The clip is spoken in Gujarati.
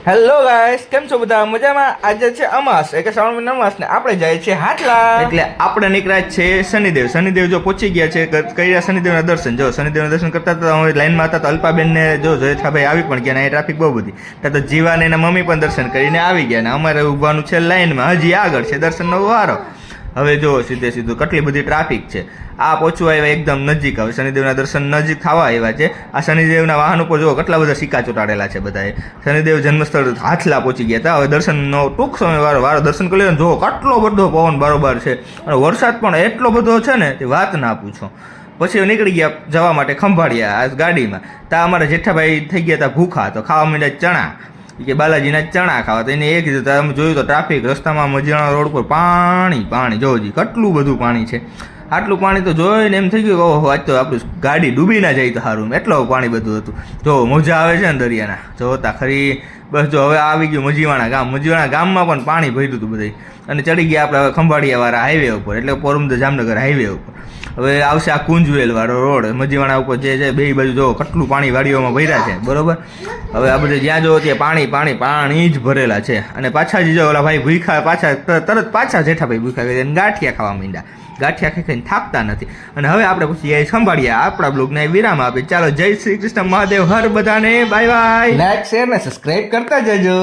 હેલો ગાઈસ, કેમ છો બધા? મજામાં? આજે છે અમાસ એટલે શ્રાવણ મહિના અમાસ ને આપણે જઈએ છીએ હાટલા. એટલે આપણે નીકળ્યા છે શનિદેવ જો પહોંચી ગયા છે. કર્યા શનિદેવના દર્શન. જો શનિદેવના દર્શન કરતા હતા અમે લાઈનમાં હતા તો અલ્પાબેન ને જો જોયેઠાભાઈ આવી પણ ગયા ને અહીં ટ્રાફિક બહુ બધી. ત્યાં તો જીવા ને એના મમ્મી પણ દર્શન કરીને આવી ગયા ને અમારે ઊભવાનું છે લાઈનમાં. હજી આગળ છે દર્શનનો વારો. હવે જો સીધું કેટલી બધી ટ્રાફિક છે. આ પહોંચવા આવ્યા એકદમ નજીક. હવે શનિદેવના દર્શન નજીક થવા આવ્યા છે. આ શનિદેવના વાહન ઉપર જો કેટલા બધા સિક્કા ચોંટાડેલા છે બધાએ. શનિદેવ જન્મસ્થળ હાથલા પહોંચી ગયા હતા. હવે દર્શનનો ટૂંક સમય વારો દર્શન કરી લે. જો કેટલો બધો પવન બરોબર છે અને વરસાદ પણ એટલો બધો છે ને તે વાત ના પૂછો. પછી નીકળી ગયા જવા માટે ખંભાળિયા આ ગાડીમાં. ત્યાં અમારા જેઠાભાઈ થઈ ગયા હતા ભૂખા, તો ખાવા માંડ્યા ચણા કે બાલાજીના ચણા ખાવા. તો એને એ કીધું તો અમે જોયું તો ટ્રાફિક રસ્તામાં મજીણા રોડ પર પાણી જોજી કેટલું બધું પાણી છે. આટલું પાણી તો જોઈને એમ થઈ ગયું ઓહો આજ તો આપણું ગાડી ડૂબી ના જાય તો સારું, એટલું પાણી બધું હતું. જો મજા આવે છે ને દરિયાના જોતા ખરી. બસ જો હવે આવી ગયું મજીવાણા ગામમાં પણ પાણી ભર્યું હતું બધે. અને ચડી ગયા આપણે હવે ખંભાળિયાવાળા હાઈવે ઉપર એટલે પોરબંદર જામનગર હાઈવે ઉપર. હવે આવશે આ કુંજવેલ વાળો રોડ. મજીવાણા ઉપર જે છે બે બાજુ જો કેટલું પાણી વાડીઓમાં ભર્યા છે બરોબર. હવે આ બધે જ્યાં જો ત્યાં પાણી જ ભરેલા છે. અને પાછા જ જો ઓલા ભાઈ ભૂખા તરત પાછા જેઠાભાઈ ભૂખા કરીને ગાંઠિયા ખાવા માંડ્યા. ગાંઠિયા ખાઈને થાકતા નથી. અને હવે આપણે પછી સંભાળીએ આપણા બ્લોગને વિરામ આપે. ચાલો, જય શ્રી કૃષ્ણ મહાદેવ હર બધાને. Bye bye. લાઈક શેર ને સબસ્ક્રાઇબ કરતા જજો.